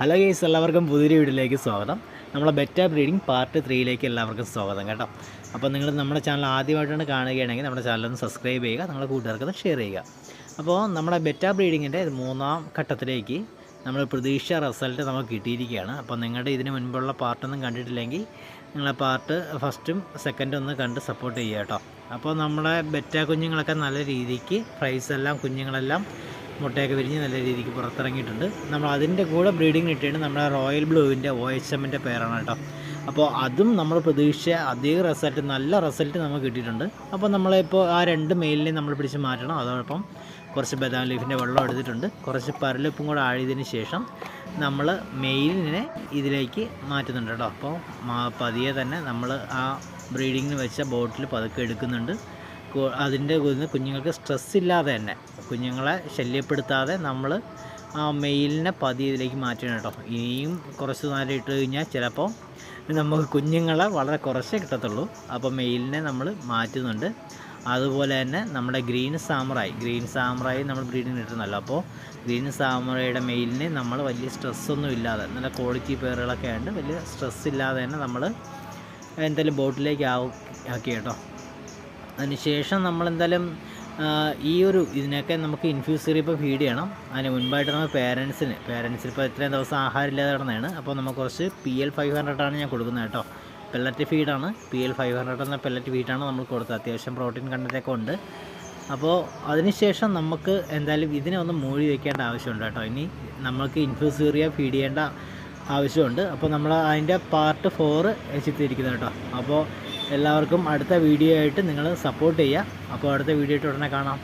Hello guys, എല്ലാവർക്കും പുതിയൊരു വീഡിയോയിലേക്ക് സ്വാഗതം. നമ്മളെ ബെറ്റ ബ്രീഡിംഗ് പാർട്ട് 3ലേക്ക് എല്ലാവർക്കും സ്വാഗതം കേട്ടോ. അപ്പോൾ നിങ്ങൾ നമ്മുടെ ചാനൽ ആദ്യമായിട്ടാണ് കാണുകയാണെങ്കിൽ നമ്മുടെ ചാനലൊന്ന് സബ്സ്ക്രൈബ് ചെയ്യുക, നിങ്ങളുടെ കൂട്ടുകാർക്കൊന്ന് ഷെയർ ചെയ്യുക. അപ്പോൾ നമ്മുടെ ബെറ്റ ബ്രീഡിങ്ങിൻ്റെ 3ാം ഘട്ടത്തിലേക്ക് നമ്മൾ പ്രതീക്ഷ റിസൾട്ട് നമുക്ക് കിട്ടിയിരിക്കുകയാണ്. അപ്പോൾ നിങ്ങളുടെ ഇതിന് മുൻപുള്ള പാർട്ടൊന്നും കണ്ടിട്ടില്ലെങ്കിൽ നിങ്ങളെ പാർട്ട് ഫസ്റ്റും സെക്കൻഡും ഒന്ന് കണ്ട് സപ്പോർട്ട് ചെയ്യുക കേട്ടോ. അപ്പോൾ നമ്മുടെ ബെറ്റ കുഞ്ഞുങ്ങളൊക്കെ നല്ല രീതിക്ക് പ്രൈസെല്ലാം കുഞ്ഞുങ്ങളെല്ലാം മുട്ടയൊക്കെ വിരിഞ്ഞ് നല്ല രീതിക്ക് പുറത്തിറങ്ങിയിട്ടുണ്ട്. നമ്മൾ അതിൻ്റെ കൂടെ ബ്രീഡിങ് ഇട്ടിട്ട് നമ്മുടെ റോയൽ ബ്ലൂവിൻ്റെ OHMൻ്റെ പേരാണ് കേട്ടോ. അപ്പോൾ അതും നമ്മൾ പ്രതീക്ഷിച്ച അതേ റിസൾട്ട്, നല്ല റിസൾട്ട് നമുക്ക് കിട്ടിയിട്ടുണ്ട്. അപ്പോൾ നമ്മളിപ്പോൾ ആ 2 മെയിലിനെ നമ്മൾ പിടിച്ച് മാറ്റണം. അതോടൊപ്പം കുറച്ച് ബദാം ലീഫിൻ്റെ വെള്ളം എടുത്തിട്ടുണ്ട്. കുറച്ച് പരലുപ്പും കൂടെ ആഴിയതിന് ശേഷം നമ്മൾ മെയിലിനെ ഇതിലേക്ക് മാറ്റുന്നുണ്ട് കേട്ടോ. അപ്പോൾ പതിയെ തന്നെ നമ്മൾ ആ ബ്രീഡിങ്ങിന് വെച്ച ബോട്ടിൽ പതുക്കെ എടുക്കുന്നുണ്ട്. അതിൻ്റെ കുഞ്ഞുങ്ങൾക്ക് സ്ട്രെസ് ഇല്ലാതെ തന്നെ, കുഞ്ഞുങ്ങളെ ശല്യപ്പെടുത്താതെ നമ്മൾ ആ മെയിലിനെ പതിയെ ഇതിലേക്ക് മാറ്റണം കേട്ടോ. ഇനിയും കുറച്ച് നേരം ഇട്ട് കഴിഞ്ഞാൽ ചിലപ്പോൾ നമുക്ക് കുഞ്ഞുങ്ങളെ വളരെ കുറച്ചേ കിട്ടത്തുള്ളൂ. അപ്പോൾ മെയിലിനെ നമ്മൾ മാറ്റുന്നുണ്ട്. അതുപോലെ തന്നെ നമ്മുടെ ഗ്രീൻ സാമറായി നമ്മൾ ബ്രീഡിങ് ഇട്ടുന്നല്ലോ. അപ്പോൾ ഗ്രീൻ സാമറായിയുടെ മെയിലിനെ നമ്മൾ വലിയ സ്ട്രെസ്സൊന്നും ഇല്ലാതെ, നല്ല ക്വാളിറ്റി പേറുകളൊക്കെ ആയിട്ട് വലിയ സ്ട്രെസ് ഇല്ലാതെ തന്നെ നമ്മൾ എന്തായാലും ബോട്ടിലേക്ക് ആക്കി കേട്ടോ. അതിനുശേഷം നമ്മളെന്തായാലും ഇതിനൊക്കെ നമുക്ക് ഇൻഫ്യൂസറി ഇപ്പോൾ ഫീഡ് ചെയ്യണം. അതിന് മുൻപായിട്ട് നമ്മൾ പേരൻസിന് ഇപ്പോൾ ഇത്രയും ദിവസം ആഹാരം ഇല്ലാതെ കിടന്നതാണ്. അപ്പോൾ നമുക്ക് കുറച്ച് PL 500 ഞാൻ കൊടുക്കുന്നത് കേട്ടോ. പെല്ലറ്റ് ഫീഡാണ്, PL 500 എന്ന പെല്ലറ്റ് ഫീഡാണ് നമ്മൾ കൊടുത്തത്. അത്യാവശ്യം പ്രോട്ടീൻ കണ്ടൻറ്റൊക്കെ ഉണ്ട്. അപ്പോൾ അതിനുശേഷം നമുക്ക് എന്തായാലും ഇതിനെ ഒന്ന് മൂടി വയ്ക്കേണ്ട ആവശ്യമുണ്ട് കേട്ടോ. ഇനി നമുക്ക് ഇൻഫ്യൂസീറിയ ഫീഡ് ചെയ്യേണ്ട ആവശ്യമുണ്ട്. അപ്പോൾ നമ്മൾ അതിൻ്റെ പാർട്ട് 4 എത്തിയിരിക്കുന്നത് കേട്ടോ. അപ്പോൾ എല്ലാവർക്കും അടുത്ത വീഡിയോ ആയിട്ട് നിങ്ങൾ സപ്പോർട്ട് ചെയ്യുക. അപ്പോൾ അടുത്ത വീഡിയോ ആയിട്ട് ഉടനെ കാണാം.